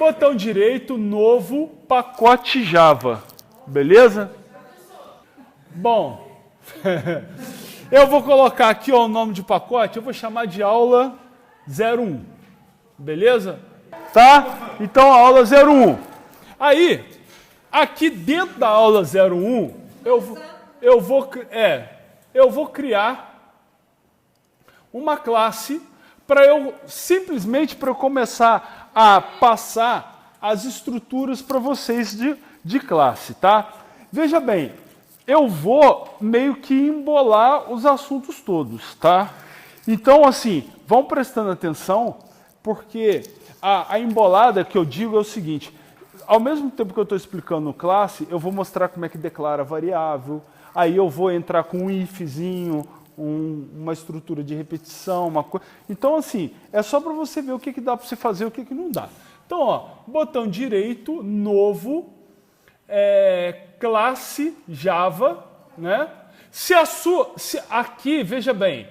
botão direito, novo, pacote Java. Beleza? Bom, eu vou colocar aqui ó, o nome de pacote, eu vou chamar de aula 01. Beleza? Tá? Então, a aula 01. Aí, aqui dentro da aula 01, eu vou criar uma classe para eu começar a passar as estruturas para vocês de classe, tá? Veja bem, eu vou meio que embolar os assuntos todos, tá? Então, assim, vão prestando atenção, porque a embolada que eu digo é o seguinte, ao mesmo tempo que eu estou explicando classe, eu vou mostrar como é que declara variável, aí eu vou entrar com um ifzinho, uma estrutura de repetição, uma coisa. Então, assim, é só para você ver o que dá para você fazer e o que não dá. Então, ó, botão direito, novo, classe Java, né? Aqui, veja bem,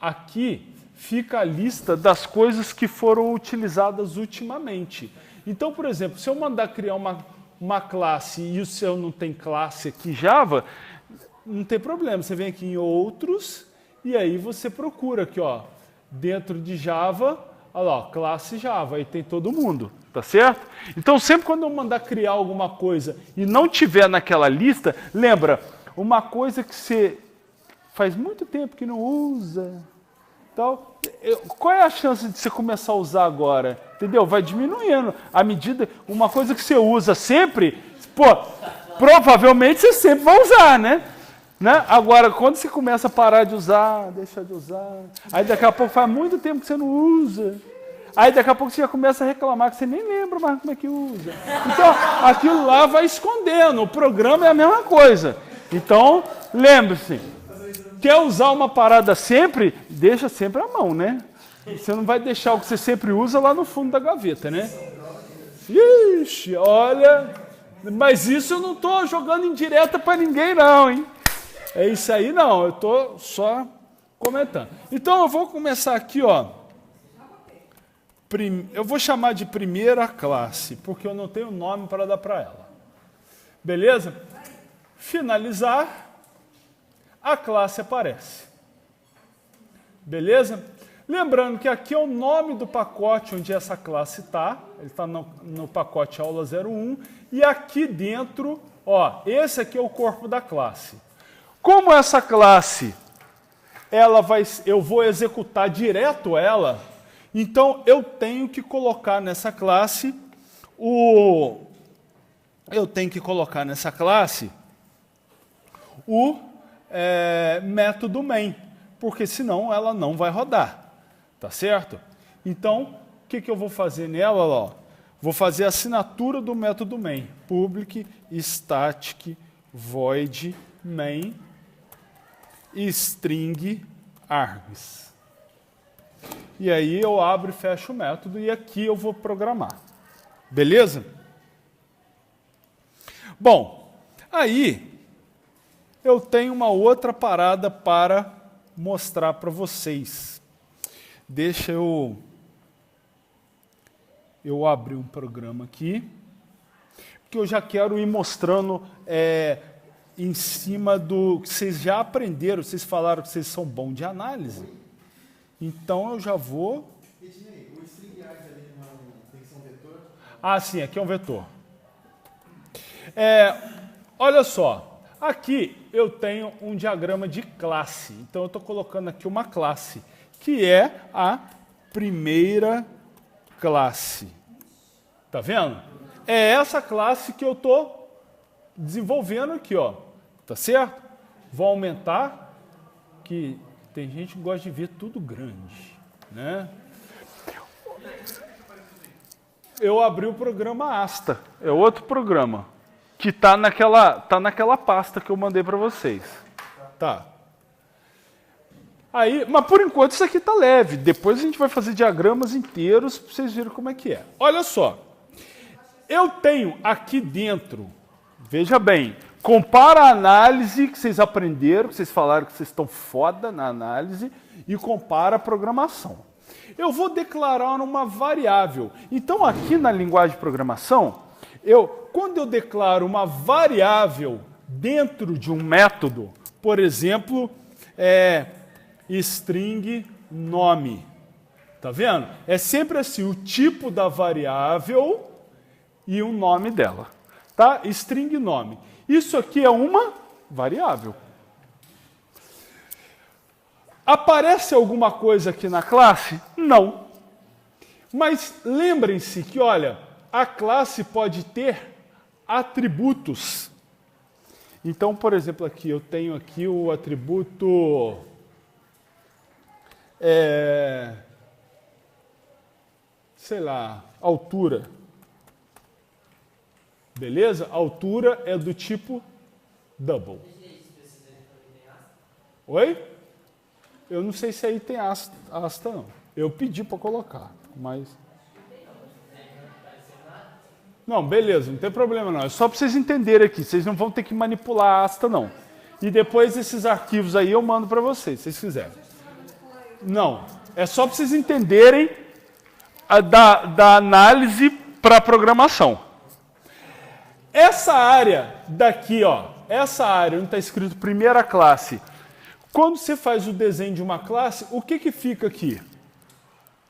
aqui fica a lista das coisas que foram utilizadas ultimamente. Então, por exemplo, se eu mandar criar uma classe e o seu não tem classe aqui Java, não tem problema. Você vem aqui em outros e aí você procura aqui, ó, dentro de Java, olha lá, classe Java, aí tem todo mundo, tá certo? Então, sempre quando eu mandar criar alguma coisa e não tiver naquela lista, lembra, uma coisa que você faz muito tempo que não usa, tal, qual é a chance de você começar a usar agora? Entendeu? Vai diminuindo. À medida, uma coisa que você usa sempre, pô, provavelmente você sempre vai usar, né? Agora, quando você começa a parar de usar, deixar de usar, aí daqui a pouco faz muito tempo que você não usa, aí daqui a pouco você já começa a reclamar que você nem lembra mais como é que usa. Então, aquilo lá vai escondendo, o programa é a mesma coisa. Então, lembre-se, quer usar uma parada sempre, deixa sempre à mão, né? Você não vai deixar o que você sempre usa lá no fundo da gaveta, né? Ixi, olha, mas isso eu não estou jogando indireta para ninguém não, hein? É isso aí não, eu estou só comentando. Então eu vou começar aqui, ó. Eu vou chamar de primeira classe, porque eu não tenho nome para dar para ela. Beleza? Finalizar, a classe aparece. Beleza? Lembrando que aqui é o nome do pacote onde essa classe está. Ele está no pacote aula 01. E aqui dentro, ó, esse aqui é o corpo da classe. Como essa classe, eu vou executar direto ela, então eu tenho que colocar nessa classe o método main, porque senão ela não vai rodar, tá certo? Então, o que eu vou fazer nela? Ó? Vou fazer a assinatura do método main, public static void main string args. E aí eu abro e fecho o método e aqui eu vou programar. Beleza? Bom, aí eu tenho uma outra parada para mostrar para vocês. Deixa eu abrir um programa aqui, porque eu já quero ir mostrando em cima do que vocês já aprenderam, vocês falaram que vocês são bons de análise. Então eu já vou... O string args ali tem que ser um vetor? Ah, sim, aqui é um vetor. Olha só, aqui eu tenho um diagrama de classe. Então eu estou colocando aqui uma classe, que é a primeira classe. Tá vendo? É essa classe que eu estou desenvolvendo aqui, ó. Tá certo? Vou aumentar, que tem gente que gosta de ver tudo grande, né? Eu abri o programa Asta, é outro programa, que está naquela pasta que eu mandei para vocês. Tá. Aí, mas por enquanto isso aqui está leve, depois a gente vai fazer diagramas inteiros para vocês verem como é que é. Olha só, eu tenho aqui dentro, veja bem, compara a análise que vocês aprenderam, que vocês falaram que vocês estão foda na análise, e compara a programação. Eu vou declarar uma variável. Então, aqui na linguagem de programação, quando eu declaro uma variável dentro de um método, por exemplo, string nome. Tá vendo? É sempre assim, o tipo da variável e o nome dela. Tá? String nome. Isso aqui é uma variável. Aparece alguma coisa aqui na classe? Não. Mas lembrem-se que, olha, a classe pode ter atributos. Então, por exemplo, aqui eu tenho aqui o atributo sei lá, altura. Beleza? Altura é do tipo double. Oi? Eu não sei se aí tem asta não. Eu pedi para colocar, mas... Não, beleza, não tem problema não. É só para vocês entenderem aqui. Vocês não vão ter que manipular a asta não. E depois esses arquivos aí eu mando para vocês, se vocês quiserem. Não, é só para vocês entenderem da análise para programação. Essa área daqui, ó, essa área onde está escrito primeira classe, quando você faz o desenho de uma classe, o que fica aqui?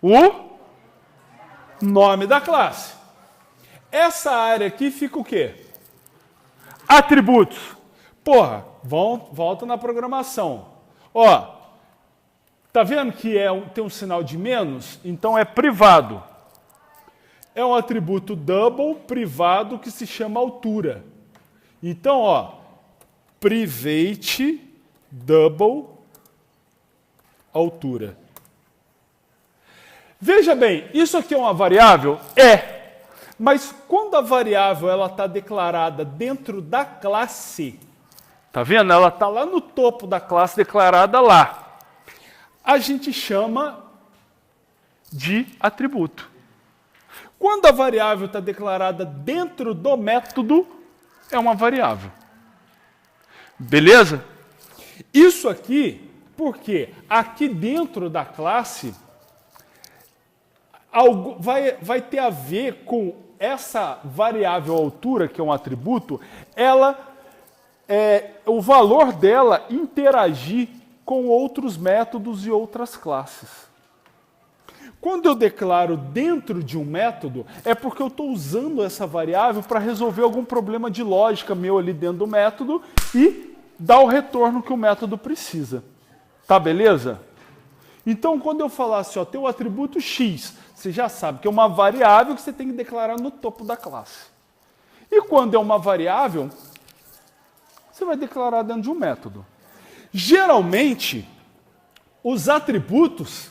O nome da classe. Essa área aqui fica o quê? Atributos. Porra, volta na programação. Ó, tá vendo que tem um sinal de menos? Então é privado. É um atributo double privado que se chama altura. Então, ó, private double altura. Veja bem, isso aqui é uma variável? É. Mas quando a variável ela está declarada dentro da classe, tá vendo? Ela está lá no topo da classe declarada lá. A gente chama de atributo. Quando a variável está declarada dentro do método, é uma variável. Beleza? Isso aqui, porque aqui dentro da classe, vai ter a ver com essa variável altura, que é um atributo, o valor dela interagir com outros métodos e outras classes. Quando eu declaro dentro de um método, é porque eu estou usando essa variável para resolver algum problema de lógica meu ali dentro do método e dar o retorno que o método precisa. Tá, beleza? Então, quando eu falar assim, ó, tem o atributo X, você já sabe que é uma variável que você tem que declarar no topo da classe. E quando é uma variável, você vai declarar dentro de um método. Geralmente, os atributos,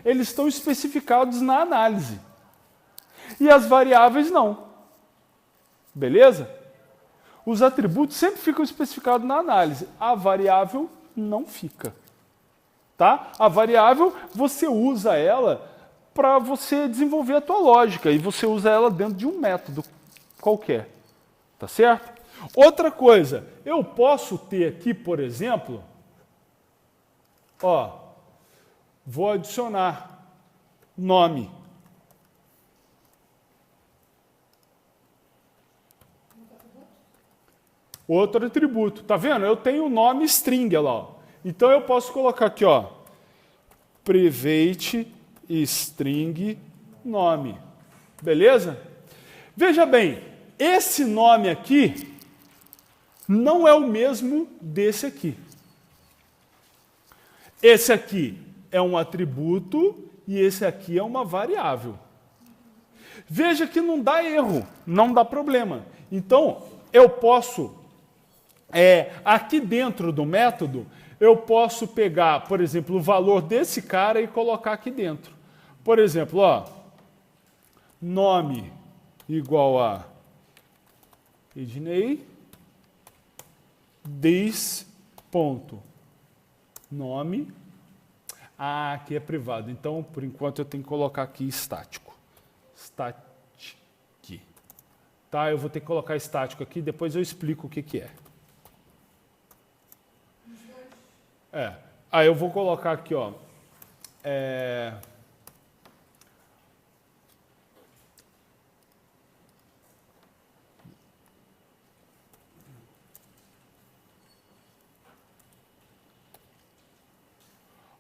eles estão especificados na análise. E as variáveis não. Beleza? Os atributos sempre ficam especificados na análise. A variável não fica. Tá? A variável, você usa ela para você desenvolver a tua lógica. E você usa ela dentro de um método qualquer. Tá certo? Outra coisa, eu posso ter aqui, por exemplo, ó, vou adicionar nome. Outro atributo. Tá vendo? Eu tenho o nome string lá, ó. Então eu posso colocar aqui, ó, private string nome. Beleza? Veja bem, esse nome aqui não é o mesmo desse aqui. Esse aqui é um atributo e esse aqui é uma variável. Veja que não dá erro, não dá problema. Então, eu posso, aqui dentro do método, eu posso pegar, por exemplo, o valor desse cara e colocar aqui dentro. Por exemplo, ó, nome igual a Ednei, nome. Ah, aqui é privado. Então, por enquanto, eu tenho que colocar aqui estático. Static. Tá, eu vou ter que colocar estático aqui, depois eu explico o que é. Aí eu vou colocar aqui, ó.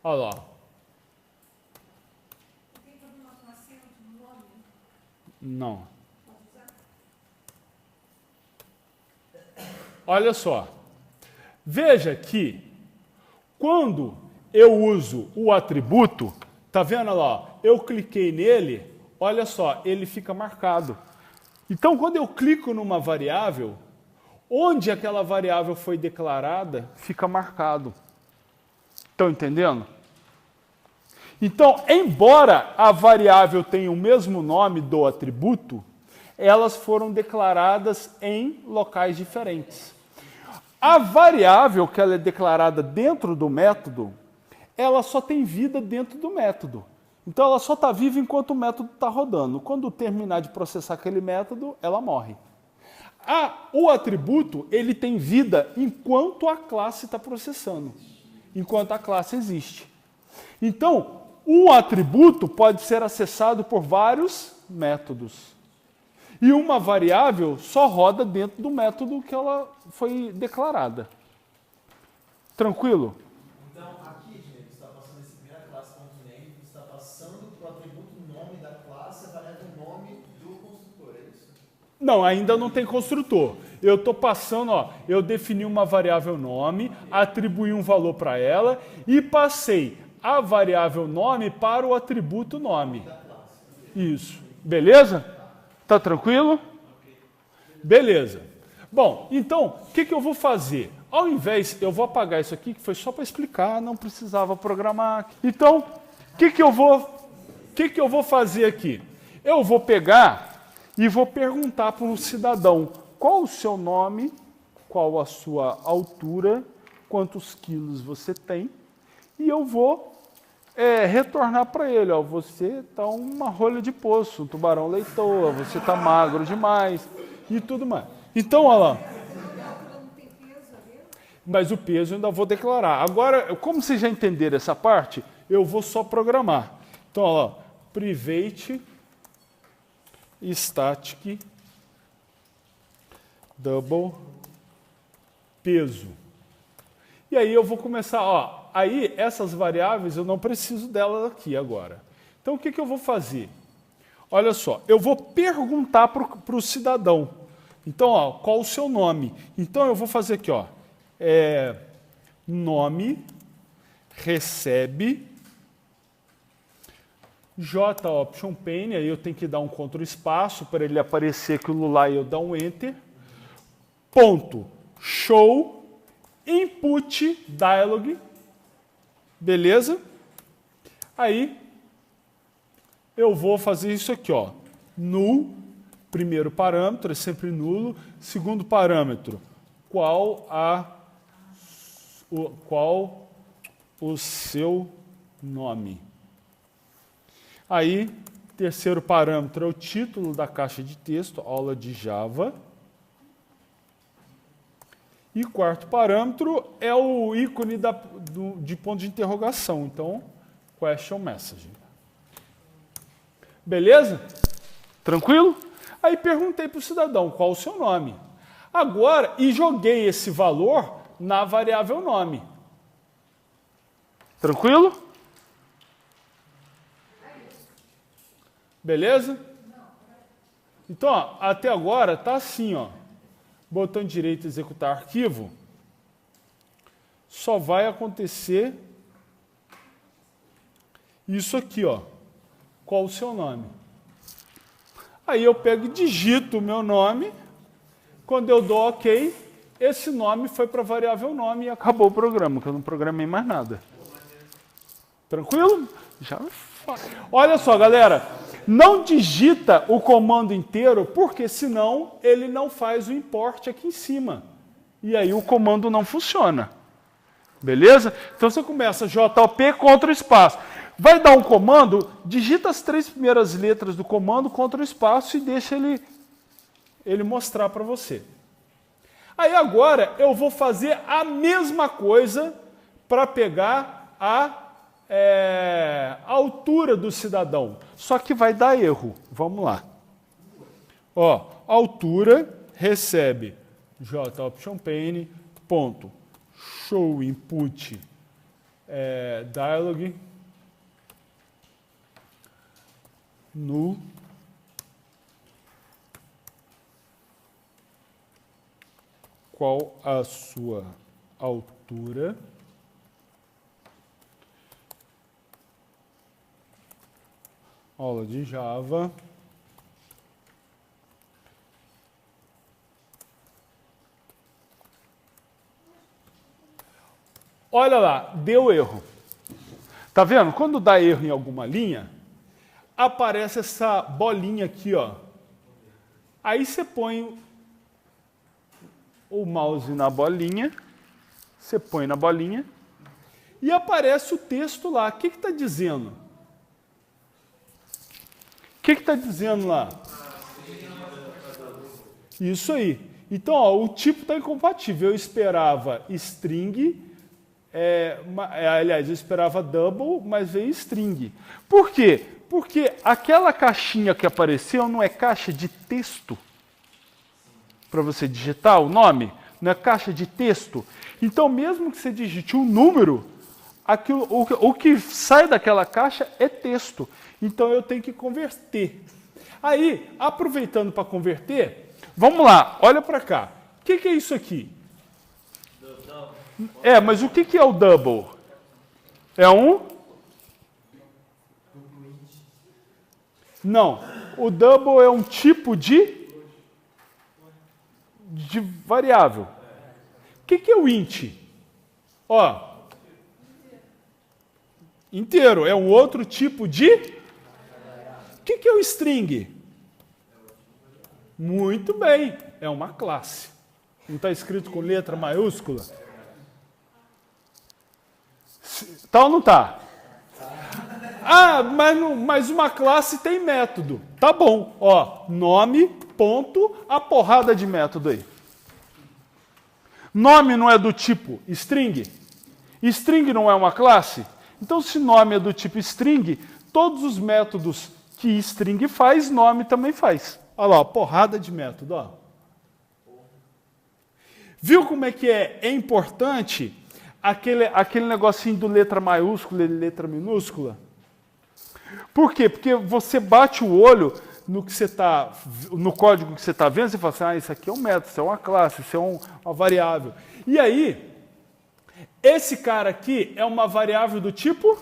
Olha lá. Não. Olha só. Veja que quando eu uso o atributo, tá vendo lá? Eu cliquei nele, olha só, ele fica marcado. Então, quando eu clico numa variável, onde aquela variável foi declarada, fica marcado. Estão entendendo? Então, embora a variável tenha o mesmo nome do atributo, elas foram declaradas em locais diferentes. A variável que ela é declarada dentro do método, ela só tem vida dentro do método. Então, ela só está viva enquanto o método está rodando. Quando terminar de processar aquele método, ela morre. O atributo, ele tem vida enquanto a classe está processando, enquanto a classe existe. Então, um atributo pode ser acessado por vários métodos. E uma variável só roda dentro do método que ela foi declarada. Tranquilo? Então, aqui, gente, você está passando esse primeira classe.name, você está passando para o atributo nome da classe, a variável nome do construtor, é isso? Não, ainda não tem construtor. Eu estou passando, ó, eu defini uma variável nome, atribuí um valor para ela e passei a variável nome para o atributo nome. Isso. Beleza? Tá tranquilo? Beleza. Bom, então, o que eu vou fazer? Ao invés, eu vou apagar isso aqui, que foi só para explicar, não precisava programar. Então, o que eu vou fazer aqui? Eu vou pegar e vou perguntar para um cidadão qual o seu nome, qual a sua altura, quantos quilos você tem, e eu vou retornar para ele, ó, você está uma rolha de poço, um tubarão leitoa, você está magro demais e tudo mais. Então, olha lá. Mas o peso eu ainda vou declarar. Agora, como vocês já entenderam essa parte, eu vou só programar. Então, olha lá, private static double peso. E aí eu vou começar, ó, aí essas variáveis eu não preciso delas aqui agora. Então o que eu vou fazer? Olha só, eu vou perguntar para o cidadão. Então, ó, qual o seu nome? Então eu vou fazer aqui, ó, nome, recebe, J option pane, aí eu tenho que dar um Ctrl espaço para ele aparecer aquilo lá e eu dar um Enter. Ponto, show, input dialog, beleza? Aí eu vou fazer isso aqui, ó, null, primeiro parâmetro é sempre nulo, segundo parâmetro, qual o seu nome. Aí, terceiro parâmetro é o título da caixa de texto, aula de Java. E quarto parâmetro é o ícone de ponto de interrogação. Então, question message. Beleza? Tranquilo? Aí perguntei para o cidadão qual o seu nome. Agora, e joguei esse valor na variável nome. Tranquilo? Beleza? Então, ó, até agora está assim, ó. Botão direito executar arquivo. Só vai acontecer isso aqui, ó. Qual o seu nome? Aí eu pego e digito o meu nome. Quando eu dou OK, esse nome foi para a variável nome e acabou o programa, que eu não programei mais nada. Tranquilo? Já. Olha só, galera. Não digita o comando inteiro, porque senão ele não faz o import aqui em cima. E aí o comando não funciona. Beleza? Então você começa JOP Ctrl espaço. Vai dar um comando, digita as 3 primeiras letras do comando, Ctrl espaço e deixa ele mostrar para você. Aí agora eu vou fazer a mesma coisa para pegar a altura do cidadão. Só que vai dar erro. Vamos lá. Ó, altura recebe jOptionPane, ponto, show input dialog null qual a sua altura aula de Java olha lá, deu erro. Tá vendo? Quando dá erro em alguma linha, aparece essa bolinha aqui, ó. Aí você põe o mouse na bolinha, você põe na bolinha e aparece o texto lá. O que está dizendo? O que está dizendo lá? Isso aí. Então, ó, o tipo está incompatível. Eu esperava string, aliás, eu esperava double, mas veio string. Por quê? Porque aquela caixinha que apareceu não é caixa de texto para você digitar o nome, não é caixa de texto. Então, mesmo que você digite um número, o que sai daquela caixa é texto. Então, eu tenho que converter. Aí, aproveitando para converter, vamos lá, olha para cá. O que é isso aqui? Mas o que é o double? É um? Não, o double é um tipo de variável. O que é o int? Ó, inteiro, é um outro tipo de... O que é o string? Muito bem, é uma classe. Não está escrito com letra maiúscula? Tá ou não tá? Ah, mas uma classe tem método. Tá bom, ó, nome, ponto, a porrada de método aí. Nome não é do tipo string? String não é uma classe? Então, se nome é do tipo string, todos os métodos que string faz, nome também faz. Olha lá, porrada de método, ó. Viu como é que é importante aquele negocinho do letra maiúscula e letra minúscula? Por quê? Porque você bate o olho no código que você está vendo, você fala assim, isso aqui é um método, isso é uma classe, isso é uma variável. E aí, esse cara aqui é uma variável do tipo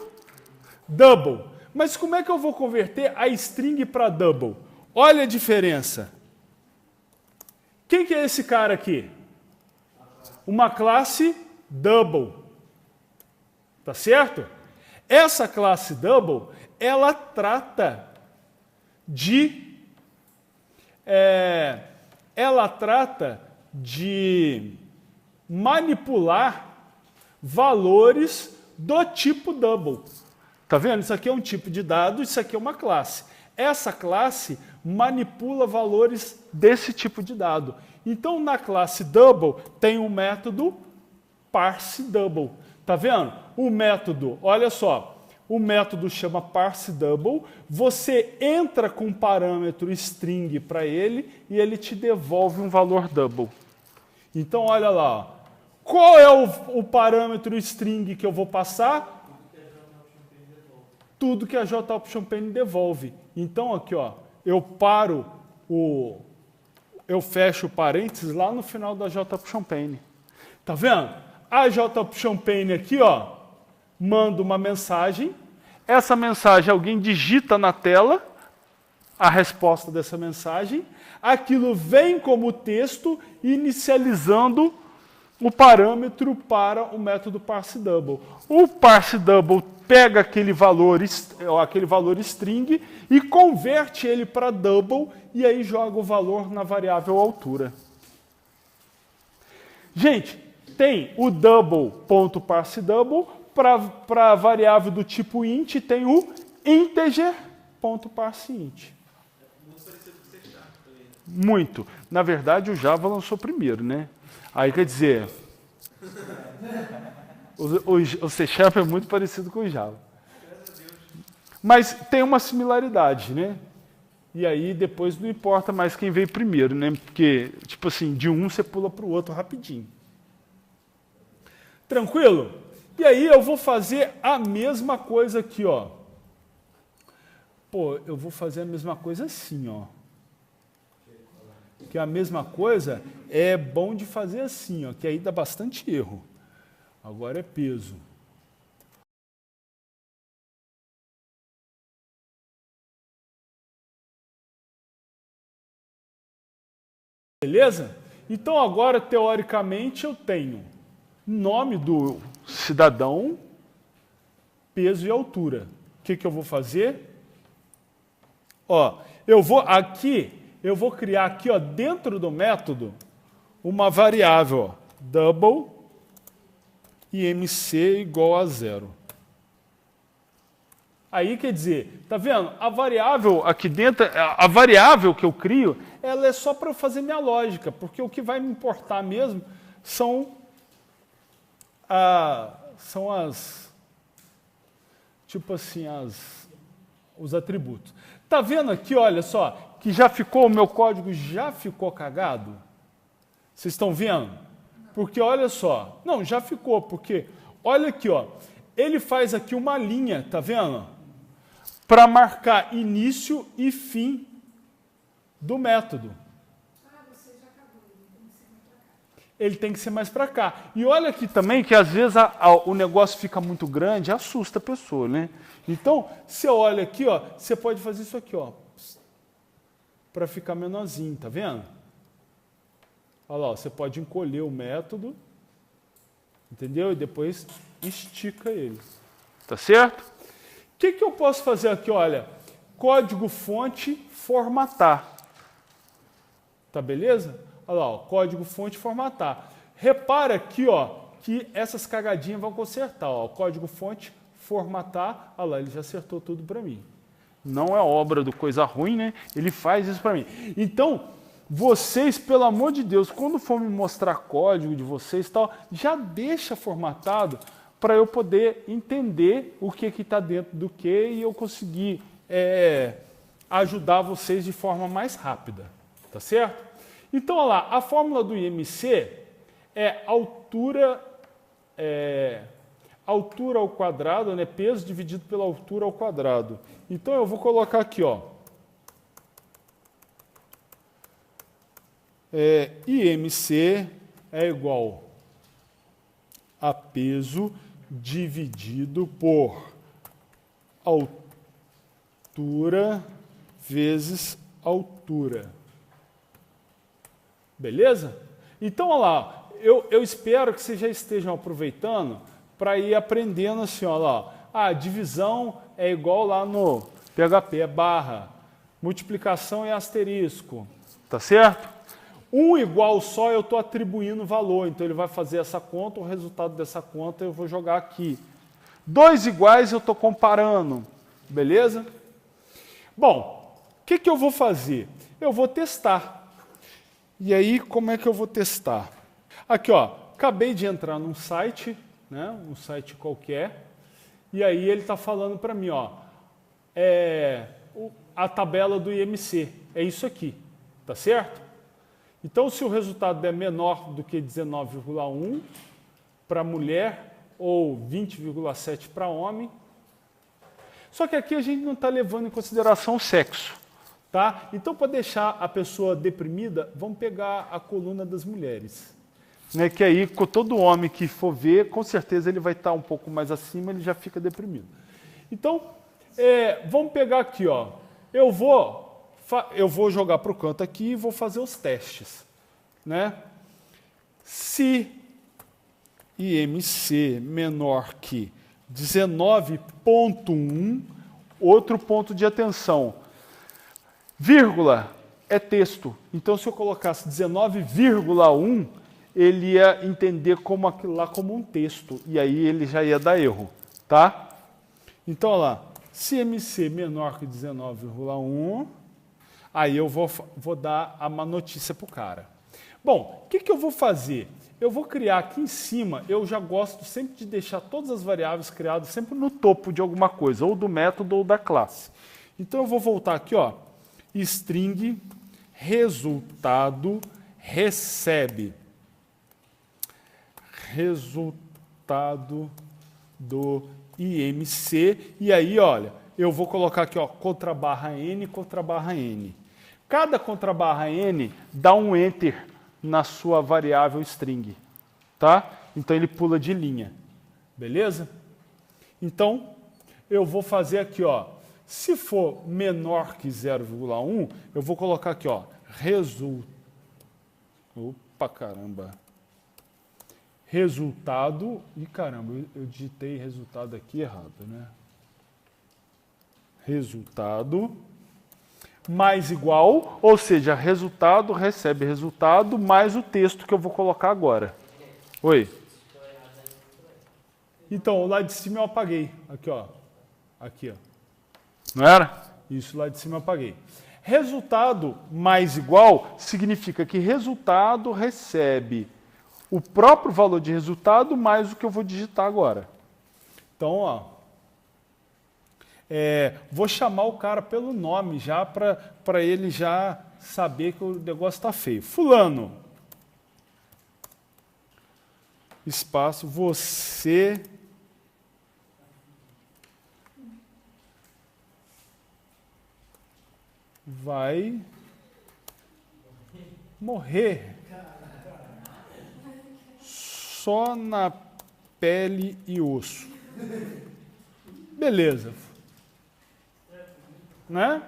double. Mas como é que eu vou converter a string para double? Olha a diferença. Quem que é esse cara aqui? Uma classe double. Tá certo? Essa classe double, ela trata de manipular valores do tipo double. Tá vendo? Isso aqui é um tipo de dado, isso aqui é uma classe. Essa classe manipula valores desse tipo de dado. Então, na classe double, tem um método parseDouble. Tá vendo? O método, olha só, o método chama parseDouble, você entra com um parâmetro string para ele e ele te devolve um valor double. Então, olha lá, ó. Qual é o parâmetro string que eu vou passar? Tudo que a jOptionPane devolve. Então, aqui, ó, eu fecho o parênteses lá no final da jOptionPane. Tá vendo? A jOptionPane aqui, ó, manda uma mensagem. Essa mensagem alguém digita na tela a resposta dessa mensagem. Aquilo vem como texto, inicializando o parâmetro para o método parseDouble. O parseDouble pega aquele valor string e converte ele para double e aí joga o valor na variável altura. Gente, tem o double.parseDouble, para variável do tipo int tem o integer.parseInt. Muito. Na verdade, o Java lançou primeiro, né? Aí quer dizer... O C# é muito parecido com o Java. Mas tem uma similaridade, né? E aí depois não importa mais quem veio primeiro, né? Porque, tipo assim, de um você pula para o outro rapidinho. Tranquilo? E aí eu vou fazer a mesma coisa aqui, ó. Pô, eu vou fazer a mesma coisa assim, ó. Que a mesma coisa é bom de fazer assim, ó, que aí dá bastante erro. Agora é peso. Beleza? Então agora, teoricamente, eu tenho nome do cidadão, peso e altura. O que eu vou fazer? Ó, eu vou criar aqui, ó, dentro do método, uma variável, ó, double IMC igual a 0. Aí quer dizer, tá vendo? A variável aqui dentro, a variável que eu crio, ela é só para eu fazer minha lógica, porque o que vai me importar mesmo são as, tipo assim, os atributos. Tá vendo aqui, olha só, que já ficou, o meu código já ficou cagado? Vocês estão vendo? Porque olha só, não, já ficou, porque olha aqui, ó, ele faz aqui uma linha, tá vendo? Para marcar início e fim do método. Ele tem que ser mais para cá. E olha aqui também que às vezes o negócio fica muito grande, assusta a pessoa, né? Então, você olha aqui, ó, você pode fazer isso aqui, ó, para ficar menorzinho, tá vendo? Olha lá, ó, você pode encolher o método, entendeu? E depois estica ele. Tá certo? O que eu posso fazer aqui? Olha, código-fonte formatar. Tá beleza? Olha lá, ó, código-fonte formatar. Repara aqui, ó, que essas cagadinhas vão consertar. Ó, código-fonte formatar. Olha lá, ele já acertou tudo para mim. Não é obra do coisa ruim, né? Ele faz isso para mim. Então, vocês, pelo amor de Deus, quando for me mostrar código de vocês, tal, já deixa formatado para eu poder entender o que está dentro do que e eu conseguir ajudar vocês de forma mais rápida. Tá certo? Então, olha lá, a fórmula do IMC é altura ao quadrado, né, peso dividido pela altura ao quadrado. Então, eu vou colocar aqui, ó, IMC é igual a peso dividido por altura vezes altura. Beleza? Então, olha lá, eu espero que vocês já estejam aproveitando para ir aprendendo assim, olha lá, a divisão é igual lá no PHP, é barra, multiplicação é asterisco, tá certo? 1 igual só eu estou atribuindo valor, então ele vai fazer essa conta, o resultado dessa conta eu vou jogar aqui. 2 iguais eu estou comparando, beleza? Bom, o que eu vou fazer? Eu vou testar. E aí, como é que eu vou testar? Aqui, ó, acabei de entrar num site, né, um site qualquer, e aí ele está falando para mim, ó, a tabela do IMC, é isso aqui, tá certo? Então, se o resultado é menor do que 19,1 para mulher ou 20,7 para homem, só que aqui a gente não está levando em consideração o sexo. Tá? Então, para deixar a pessoa deprimida, vamos pegar a coluna das mulheres. Né? Que aí, com todo homem que for ver, com certeza ele vai estar um pouco mais acima, ele já fica deprimido. Então, vamos pegar aqui, ó. Eu vou jogar para o canto aqui e vou fazer os testes. Né? Se IMC menor que 19,1, outro ponto de atenção. Vírgula é texto. Então, se eu colocasse 19,1, ele ia entender como aquilo lá como um texto. E aí ele já ia dar erro. Tá? Então, olha lá. Se MC menor que 19,1, aí eu vou dar uma notícia para o cara. Bom, o que eu vou fazer? eu vou criar aqui em cima, eu já gosto sempre de deixar todas as variáveis criadas sempre no topo de alguma coisa, ou do método ou da classe. Então eu vou voltar aqui, ó, string resultado recebe. Resultado do IMC. E aí, olha, eu vou colocar aqui, ó, contrabarra N, contrabarra N. Cada contrabarra N dá um enter na sua variável string, tá? Então ele pula de linha, beleza? Então, eu vou fazer aqui, ó, se for menor que 0,1, eu vou colocar aqui, ó, opa, caramba. Resultado, e caramba, eu digitei resultado aqui errado, né? Resultado mais igual, ou seja, resultado recebe resultado mais o texto que eu vou colocar agora. Oi? Então, lá de cima eu apaguei. Aqui, ó. Aqui, ó. Não era? Isso lá de cima eu apaguei. Resultado mais igual significa que resultado recebe o próprio valor de resultado mais o que eu vou digitar agora. Então, ó, vou chamar o cara pelo nome já para ele já saber que o negócio está feio. Fulano, espaço, você vai morrer só na pele e osso. Beleza. Né?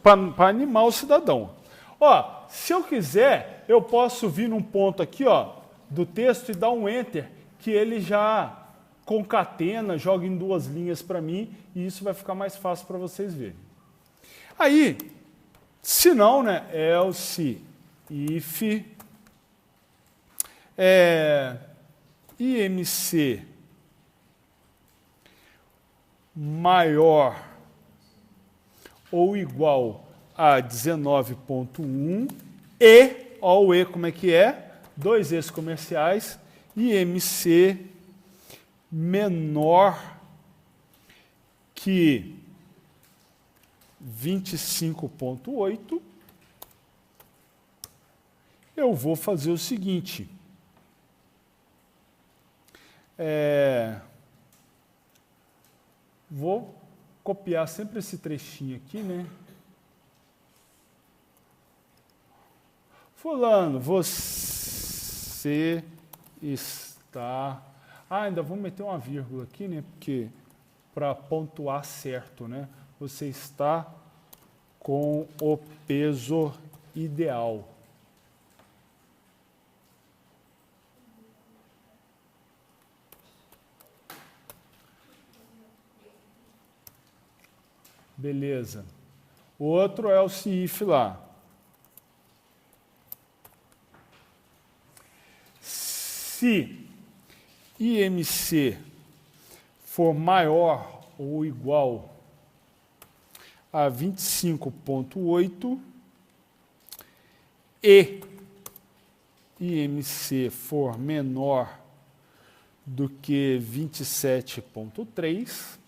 Para animar o cidadão. Ó, se eu quiser, eu posso vir num ponto aqui, ó, do texto e dar um enter, que ele já concatena, joga em duas linhas para mim, e isso vai ficar mais fácil para vocês verem. Aí, se não, né, else if IMC maior ou igual a 19.1 e, ó o E como é que é, dois E's comerciais, IMC menor que 25.8, eu vou fazer o seguinte. Vou copiar sempre esse trechinho aqui, né? Fulano, você está... ainda vou meter uma vírgula aqui, né? Porque para pontuar certo, né? Você está com o peso ideal. Beleza. O outro é o if lá. Se IMC for maior ou igual a 25.8 e IMC for menor do que 27.3,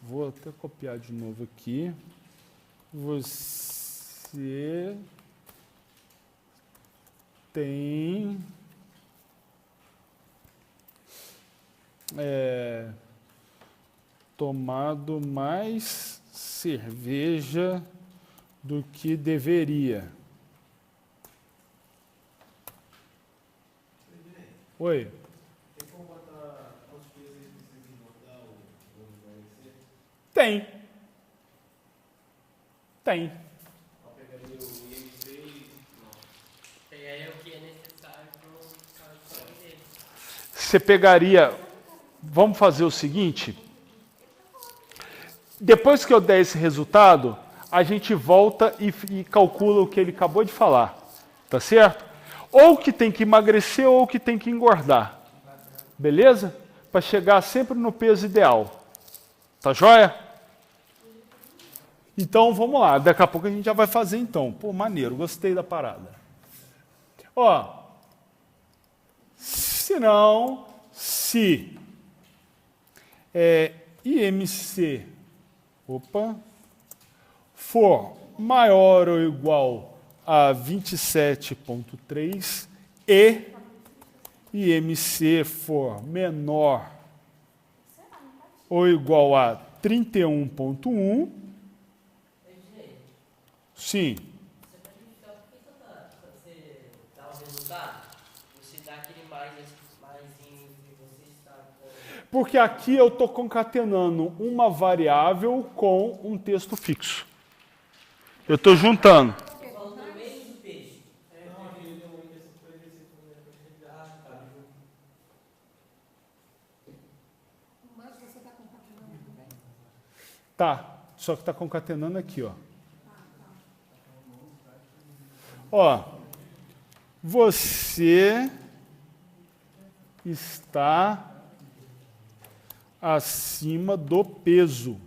vou até copiar de novo aqui. Você tem tomado mais cerveja do que deveria. Oi. Tem como botar os pesos aí que precisa engordar o IMC? Tem. Tem. Eu pegaria o IMC e... Pegaria o que é necessário para o cálculo dele. Você pegaria... Vamos fazer o seguinte. Depois que eu der esse resultado, a gente volta e calcula o que ele acabou de falar. Tá certo? Ou que tem que emagrecer ou que tem que engordar. Beleza? Para chegar sempre no peso ideal. Tá joia? Então, vamos lá. Daqui a pouco a gente já vai fazer, então. Pô, maneiro. Gostei da parada. Ó. Se IMC for maior ou igual a 27,3 e IMC for menor ou igual a 31,1, sim. Você pode indicar por que você dá o resultado, você dá aquele maisinho que você está com. Porque aqui eu estou concatenando uma variável com um texto fixo. Eu estou juntando. Falando do meio do texto. Não, aquele deu uma intenção para ele ser Mas você está concatenando também? Tá, só que está concatenando aqui, ó. Ó, você está acima do peso.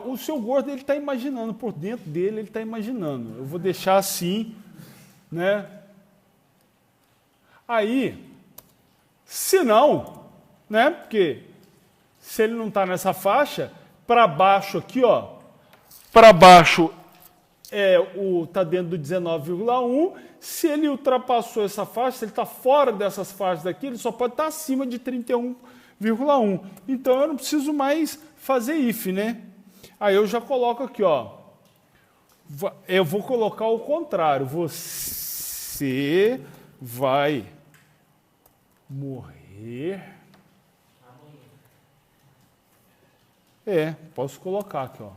O seu gordo, ele está imaginando, por dentro dele, ele está imaginando. Eu vou deixar assim, né? Aí, se não, né? Porque se ele não está nessa faixa, para baixo aqui, ó, para baixo está dentro do 19,1. Se ele ultrapassou essa faixa, se ele está fora dessas faixas daqui, ele só pode estar acima de 31,1. Então eu não preciso mais fazer if, né? Aí eu já coloco aqui, ó. Eu vou colocar o contrário. Você vai morrer. Posso colocar aqui, ó.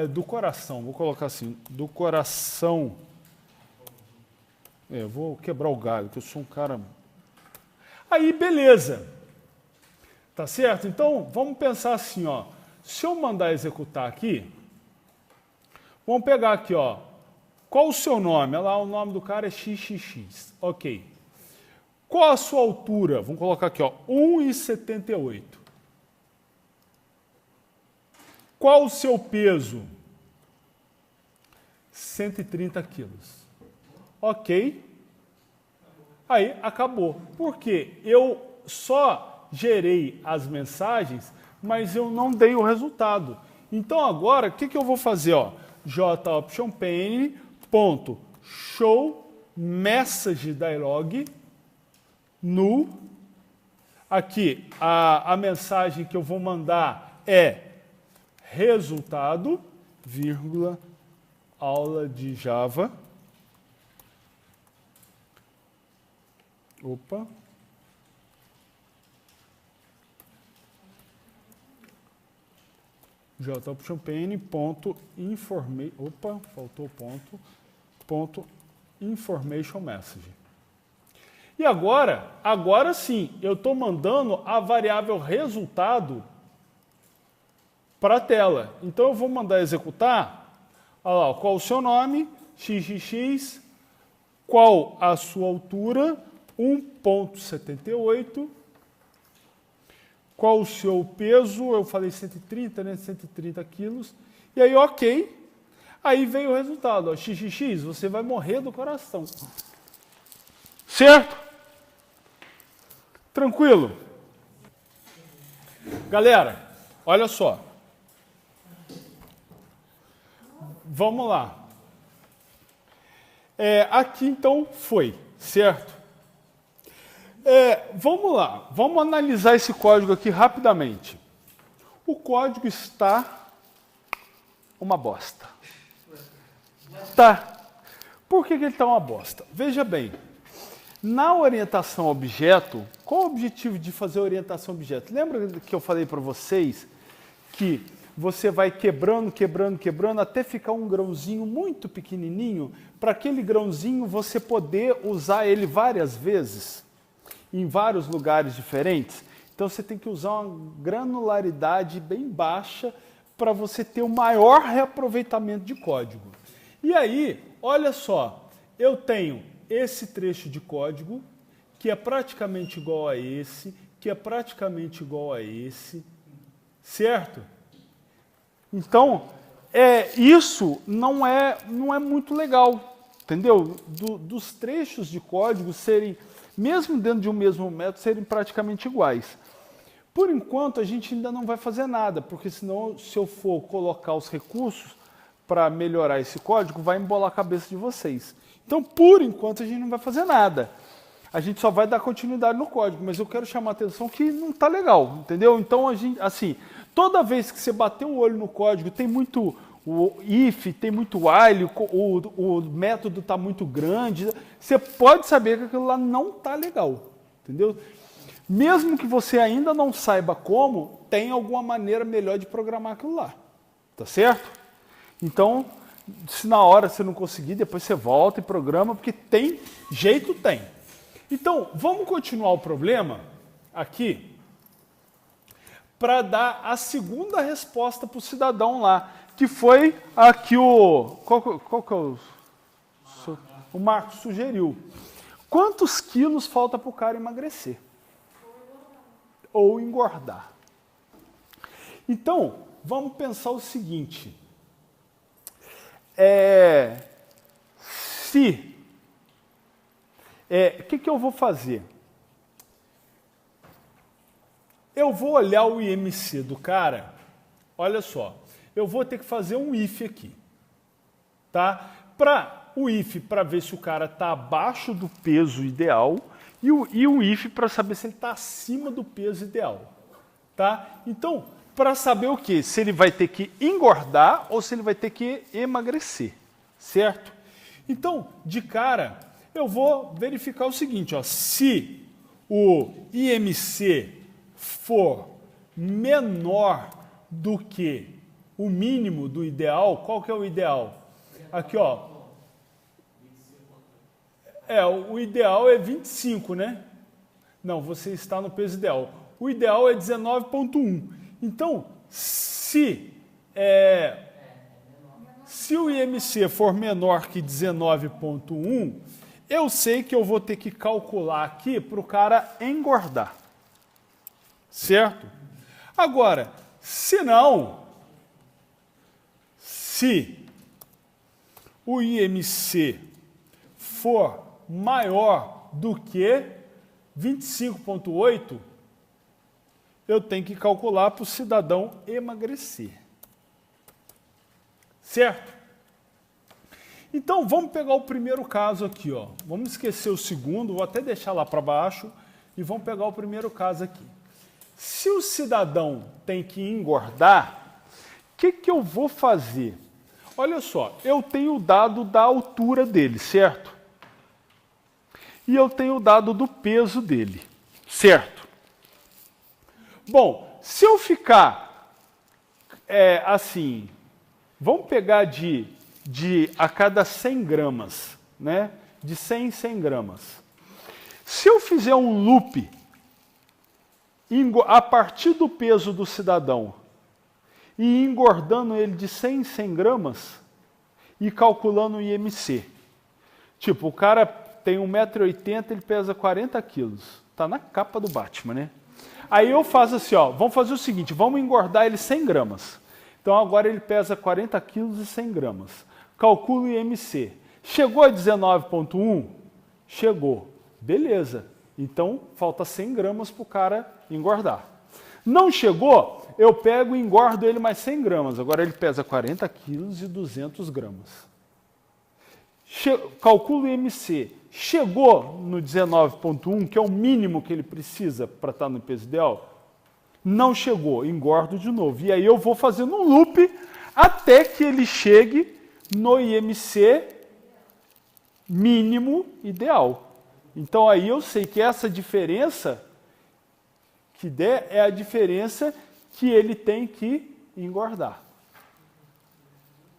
Do coração, vou colocar assim, do coração. Eu vou quebrar o galho, que eu sou um cara. Aí, beleza. Tá certo? Então, vamos pensar assim, ó. Se eu mandar executar aqui, vamos pegar aqui, ó. Qual o seu nome? Olha lá, o nome do cara é XXX. Ok. Qual a sua altura? Vamos colocar aqui, ó, 1,78. Qual o seu peso? 130 quilos. Ok. Aí, acabou. Por quê? Eu só gerei as mensagens, mas eu não dei o resultado. Então, agora, o que eu vou fazer? Ó? JOptionPane, ponto, show, message dialog, null. Aqui, a mensagem que eu vou mandar é resultado, vírgula, aula de Java. Opa. JOptionPane, ponto, opa, faltou ponto, ponto, information message. E agora sim, eu estou mandando a variável resultado para a tela. Então eu vou mandar executar, olha lá, qual o seu nome, xxx, qual a sua altura, 1,78, qual o seu peso, eu falei 130, né, 130 quilos, e aí ok, aí veio o resultado, ó, xxx, você vai morrer do coração. Certo? Tranquilo? Galera, olha só. Vamos lá. Aqui então foi, certo? Vamos lá, vamos analisar esse código aqui rapidamente. O código está uma bosta. Tá. Por que ele está uma bosta? Veja bem, na orientação a objeto, qual o objetivo de fazer orientação a objeto? Lembra que eu falei para vocês que você vai quebrando, quebrando, quebrando, até ficar um grãozinho muito pequenininho, para aquele grãozinho você poder usar ele várias vezes, em vários lugares diferentes? Então você tem que usar uma granularidade bem baixa para você ter o maior reaproveitamento de código. E aí, olha só, eu tenho esse trecho de código que é praticamente igual a esse, que é praticamente igual a esse, certo? Então, isso não é muito legal, entendeu? Dos trechos de código serem, mesmo dentro de um mesmo método, serem praticamente iguais. Por enquanto, a gente ainda não vai fazer nada, porque senão, se eu for colocar os recursos para melhorar esse código, vai embolar a cabeça de vocês. Então, por enquanto, a gente não vai fazer nada. A gente só vai dar continuidade no código, mas eu quero chamar a atenção que não está legal, entendeu? Então, a gente, assim, toda vez que você bater o olho no código, tem muito o if, tem muito while, o método está muito grande, você pode saber que aquilo lá não está legal, entendeu? Mesmo que você ainda não saiba como, tem alguma maneira melhor de programar aquilo lá, tá certo? Então, se na hora você não conseguir, depois você volta e programa, porque tem jeito, tem. Então, vamos continuar o problema aqui para dar a segunda resposta para o cidadão lá, que foi a que qual que é o Marcos sugeriu. Quantos quilos falta para o cara emagrecer? Ou engordar. Então, vamos pensar o seguinte. O que eu vou fazer? Eu vou olhar o IMC do cara, olha só, eu vou ter que fazer um if aqui, tá? O if para ver se o cara está abaixo do peso ideal e o if para saber se ele está acima do peso ideal, tá? Então, para saber o quê? Se ele vai ter que engordar ou se ele vai ter que emagrecer, certo? Então, de cara, eu vou verificar o seguinte, ó, se o IMC for menor do que o mínimo do ideal, qual que é o ideal? Aqui, ó. O ideal é 25, né? Não, você está no peso ideal. O ideal é 19,1. Então, se o IMC for menor que 19,1, eu sei que eu vou ter que calcular aqui para o cara engordar. Certo? Agora, se o IMC for maior do que 25,8, eu tenho que calcular para o cidadão emagrecer. Certo? Então, vamos pegar o primeiro caso aqui, ó. Vamos esquecer o segundo, vou até deixar lá para baixo, e vamos pegar o primeiro caso aqui. Se o cidadão tem que engordar, o que eu vou fazer? Olha só, eu tenho o dado da altura dele, certo? E eu tenho o dado do peso dele, certo? Bom, se eu ficar assim, vamos pegar de a cada 100 gramas, né? De 100 em 100 gramas. Se eu fizer um loop a partir do peso do cidadão e engordando ele de 100 em 100 gramas e calculando o IMC. Tipo, o cara tem 1,80 m, ele pesa 40 quilos. Tá na capa do Batman, né? Aí eu faço assim, ó, vamos fazer o seguinte, vamos engordar ele 100 gramas. Então agora ele pesa 40 quilos e 100 gramas. Calculo o IMC. Chegou a 19,1? Chegou. Beleza. Então falta 100 gramas para o cara engordar. Não chegou? Eu pego e engordo ele mais 100 gramas. Agora ele pesa 40 quilos e 200 gramas. Calculo o IMC. Chegou no 19,1, que é o mínimo que ele precisa para estar no peso ideal? Não chegou, engordo de novo. E aí eu vou fazendo um loop até que ele chegue no IMC mínimo ideal. Então aí eu sei que essa diferença que der é a diferença que ele tem que engordar.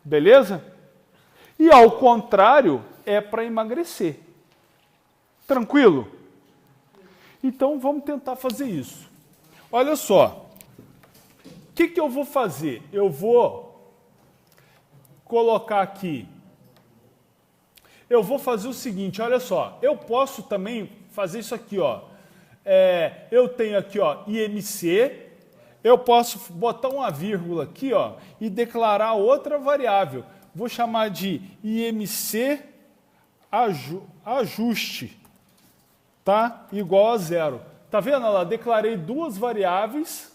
Beleza? E ao contrário, é para emagrecer. Tranquilo? Então vamos tentar fazer isso. Olha só. O que eu vou fazer? Eu vou colocar aqui. Eu vou fazer o seguinte, olha só. Eu posso também fazer isso aqui, ó. Eu tenho aqui, ó, IMC, eu posso botar uma vírgula aqui, ó, e declarar outra variável. Vou chamar de IMC ajuste, tá? Igual a 0. Tá vendo? Olha lá, declarei duas variáveis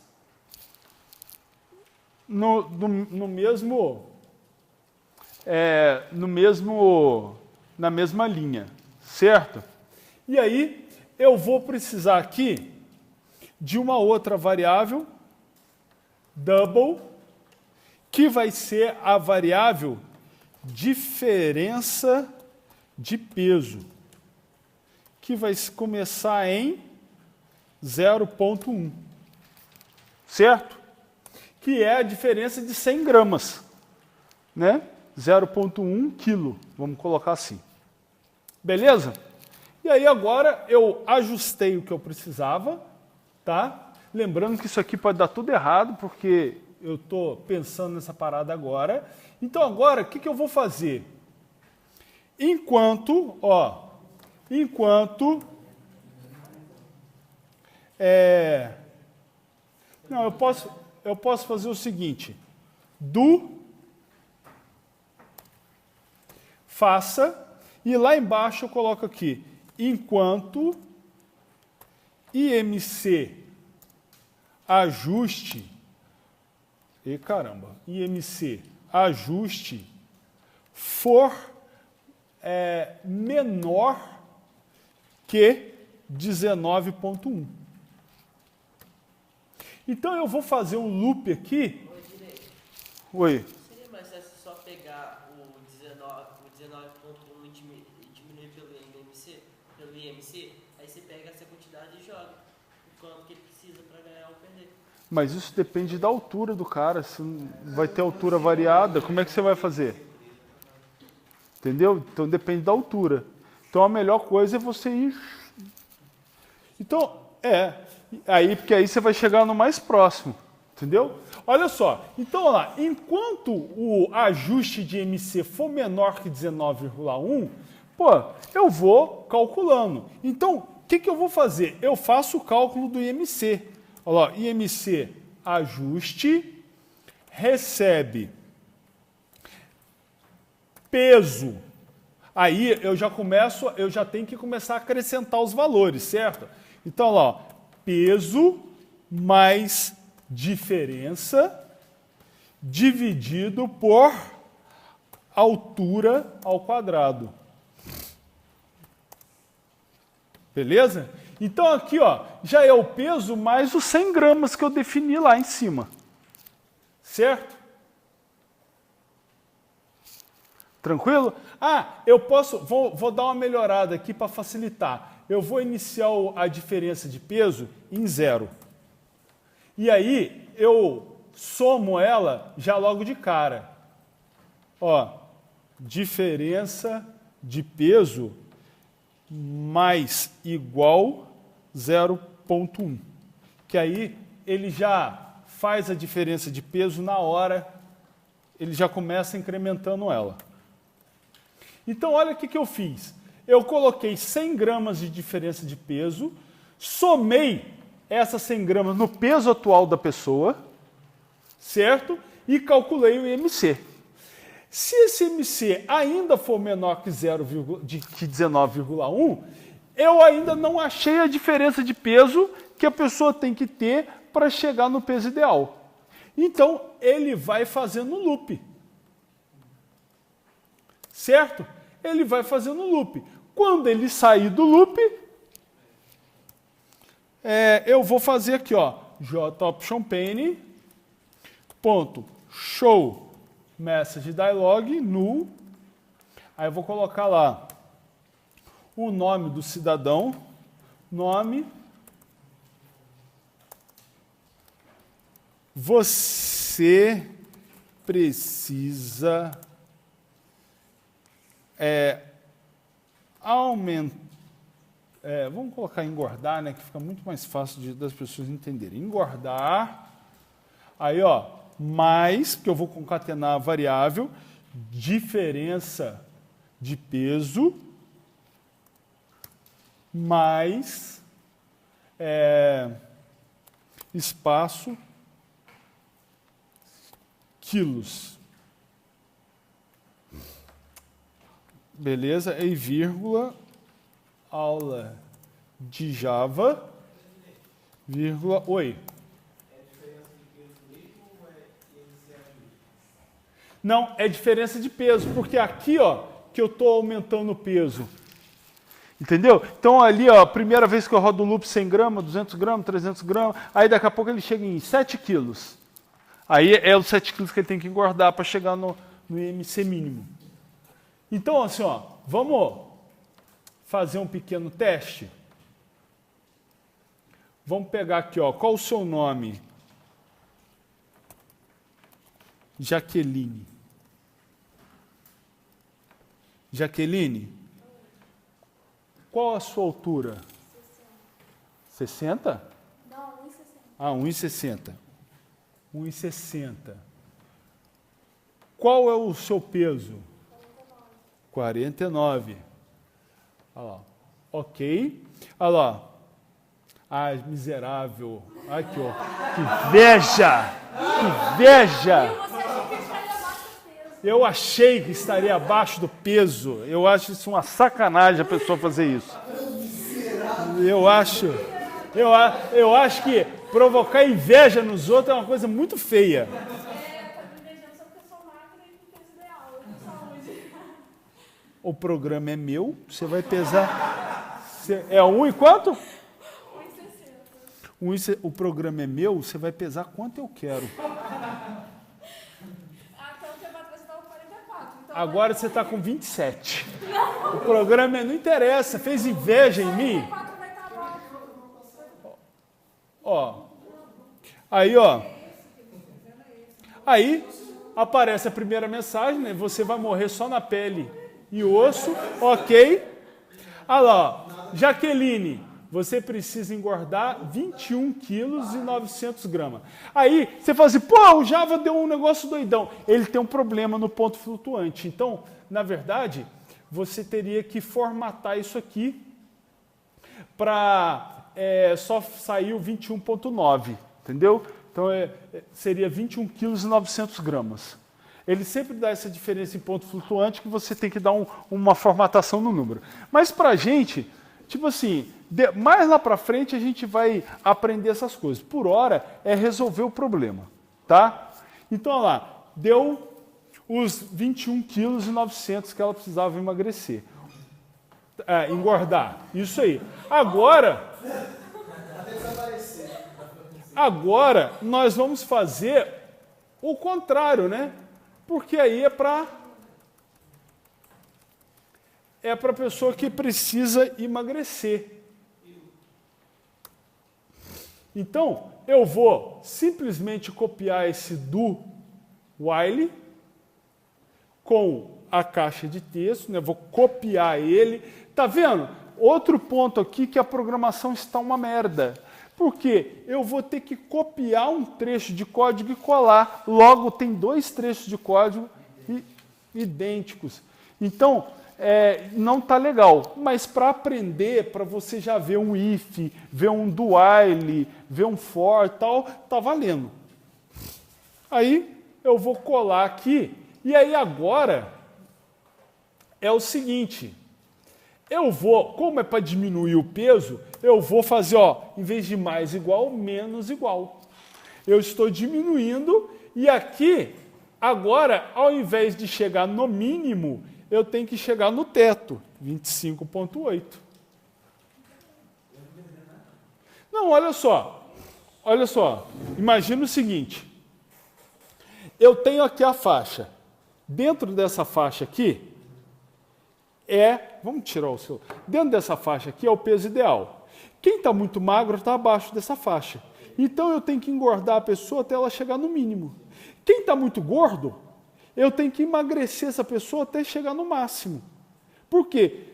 na mesma linha, certo? E aí eu vou precisar aqui de uma outra variável, double, que vai ser a variável diferença de peso, que vai começar em 0,1, certo? Que é a diferença de 100 gramas, né? 0,1 quilo, vamos colocar assim. Beleza? E aí agora eu ajustei o que eu precisava, tá? Lembrando que isso aqui pode dar tudo errado, porque eu estou pensando nessa parada agora. Então agora, o que eu vou fazer? Não, eu posso fazer o seguinte, faça, e lá embaixo eu coloco aqui, enquanto IMC ajuste, IMC ajuste for menor que 19,1. Então eu vou fazer um loop aqui. Oi. Seria mais fácil só pegar o 19,1 e diminuir pelo IMC, aí você pega essa quantidade e joga o quanto que ele precisa para ganhar ou perder. Mas isso depende da altura do cara. Se vai ter altura variada, como é que você vai fazer? Entendeu? Então depende da altura. Então a melhor coisa é você ir... Então, porque aí você vai chegar no mais próximo. Entendeu? Olha só. Então, olha lá. Enquanto o ajuste de IMC for menor que 19,1, eu vou calculando. Então, o que eu vou fazer? Eu faço o cálculo do IMC. Olha lá, IMC ajuste, recebe peso. Aí eu já tenho que começar a acrescentar os valores, certo? Então, olha lá, peso mais diferença dividido por altura ao quadrado. Beleza? Então aqui, ó, já é o peso mais os 100 gramas que eu defini lá em cima. Certo? Tranquilo? Eu posso, vou dar uma melhorada aqui para facilitar. Eu vou iniciar a diferença de peso em 0. E aí eu somo ela já logo de cara. Ó, diferença de peso mais igual 0,1. Que aí ele já faz a diferença de peso na hora, ele já começa incrementando ela. Então olha o que eu fiz. Eu coloquei 100 gramas de diferença de peso, somei essas 100 gramas no peso atual da pessoa, certo? E calculei o IMC. Se esse IMC ainda for menor que 19,1, eu ainda não achei a diferença de peso que a pessoa tem que ter para chegar no peso ideal. Então, ele vai fazendo loop. Certo? Ele vai fazendo loop. Quando ele sair do loop, eu vou fazer aqui, ó, jOptionPane, ponto, show message dialog, null. Aí eu vou colocar lá o nome do cidadão, nome, você precisa aumentar, vamos colocar engordar, né, que fica muito mais fácil das pessoas entenderem. Engordar, aí ó, mais, que eu vou concatenar a variável, diferença de peso, mais espaço quilos. Beleza? E vírgula, aula de Java, vírgula, oi. Não, é diferença de peso, porque aqui, ó, que eu estou aumentando o peso. Entendeu? Então ali, ó, a primeira vez que eu rodo o loop 100 gramas, 200 gramas, 300 gramas, aí daqui a pouco ele chega em 7 quilos. Aí é os 7 quilos que ele tem que engordar para chegar no IMC mínimo. Então, assim, ó, vamos fazer um pequeno teste. Vamos pegar aqui, ó, qual o seu nome? Jaqueline. Jaqueline, qual a sua altura? 60? Não, 1,60. Ah, 1,60. 1,60. Qual é o seu peso? 49. Olha lá. Ok. Olha lá. Ai, miserável. Ai, que inveja! Que inveja! Eu achei que estaria abaixo do peso. Eu acho isso uma sacanagem a pessoa fazer isso. Eu acho que provocar inveja nos outros é uma coisa muito feia. Tá me beijando só porque eu sou magra e com peso ideal. Eu tenho saúde. O programa é meu, você vai pesar. É 1 e quanto? 1,60. O programa é meu, você vai pesar quanto eu quero. Até o tempo atrás você estava com 44. Então Agora você está com 27. O programa não interessa, fez inveja em mim. 44 vai estar abaixo. Ó. Aí, ó. Aí aparece a primeira mensagem, né? Você vai morrer só na pele e osso, ok. Olha lá, ó. Jaqueline, você precisa engordar 21 quilos e 900 gramas. Aí você fala assim, pô, o Java deu um negócio doidão. Ele tem um problema no ponto flutuante. Então, na verdade, você teria que formatar isso aqui para só sair o 21,9, entendeu? Então, seria 21 quilos e 900 gramas. Ele sempre dá essa diferença em ponto flutuante que você tem que dar uma formatação no número. Mas para a gente, tipo assim, mais lá para frente a gente vai aprender essas coisas. Por hora, é resolver o problema, tá? Então, olha lá, deu os 21 quilos e 900 que ela precisava emagrecer. Engordar, isso aí. Agora, nós vamos fazer o contrário, né? Porque aí é para a pessoa que precisa emagrecer. Então, eu vou simplesmente copiar esse do while com a caixa de texto, né? Vou copiar ele. Tá vendo? Outro ponto aqui que a programação está uma merda. Porque eu vou ter que copiar um trecho de código e colar. Logo, tem 2 trechos de código idênticos. Então, não está legal. Mas para aprender, para você já ver um if, ver um do while, ver um for e tal, tá valendo. Aí, eu vou colar aqui. E aí, agora, é o seguinte. Eu vou, como é para diminuir o peso, eu vou fazer, ó, em vez de mais igual, menos igual. Eu estou diminuindo e aqui, agora, ao invés de chegar no mínimo, eu tenho que chegar no teto, 25,8. Não, olha só, imagina o seguinte, eu tenho aqui a faixa, dentro dessa faixa aqui, vamos tirar o seu, dentro dessa faixa aqui é o peso ideal. Quem está muito magro está abaixo dessa faixa. Então eu tenho que engordar a pessoa até ela chegar no mínimo. Quem está muito gordo, eu tenho que emagrecer essa pessoa até chegar no máximo. Por quê?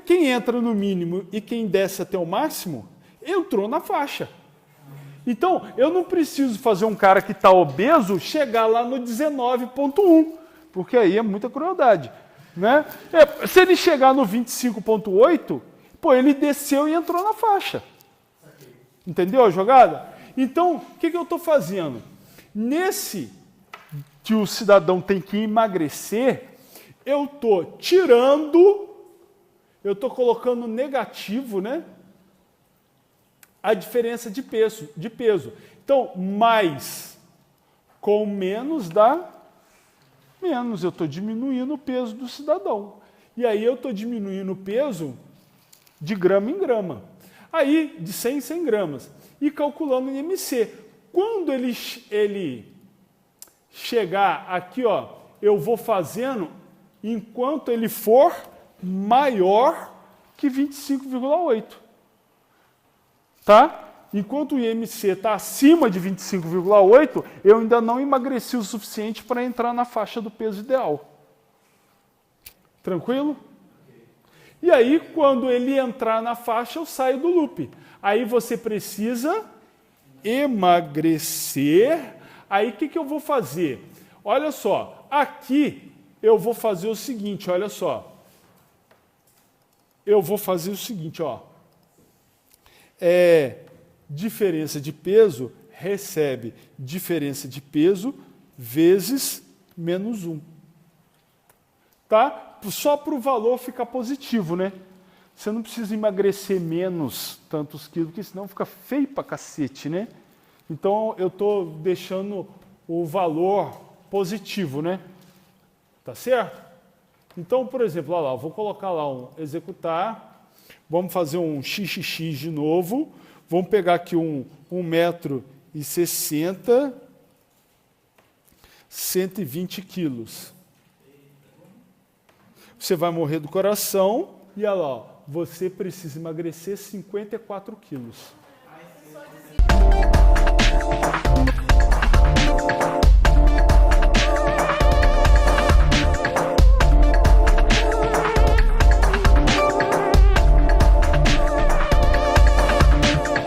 Quem entra no mínimo e quem desce até o máximo, entrou na faixa. Então, eu não preciso fazer um cara que está obeso chegar lá no 19,1, porque aí é muita crueldade. Né? Se ele chegar no 25,8, Pô, ele desceu e entrou na faixa. Entendeu a jogada? Então, o que eu estou fazendo? Nesse que o cidadão tem que emagrecer, eu estou tirando, eu estou colocando negativo, né? A diferença de peso. Então, mais com menos dá menos. Eu estou diminuindo o peso do cidadão. E aí eu estou diminuindo o peso de grama em grama. Aí, de 100 em 100 gramas. E calculando o IMC. Quando ele chegar aqui, ó, eu vou fazendo enquanto ele for maior que 25,8. Tá? Enquanto o IMC está acima de 25,8, eu ainda não emagreci o suficiente para entrar na faixa do peso ideal. Tranquilo? E aí, quando ele entrar na faixa, eu saio do loop. Aí você precisa emagrecer. Aí, o que eu vou fazer? Olha só, aqui eu vou fazer o seguinte, olha só. Eu vou fazer o seguinte, ó. Diferença de peso recebe diferença de peso vezes menos 1. Tá? Só para o valor ficar positivo, né? Você não precisa emagrecer menos tantos quilos, porque senão fica feio pra cacete, né? Então, eu estou deixando o valor positivo, né? Tá certo? Então, por exemplo, olha lá, eu vou colocar lá um executar, vamos fazer um xxx de novo, vamos pegar aqui um 1,60 m, 120 quilos. Você vai morrer do coração e olha lá, ó, você precisa emagrecer 54 quilos.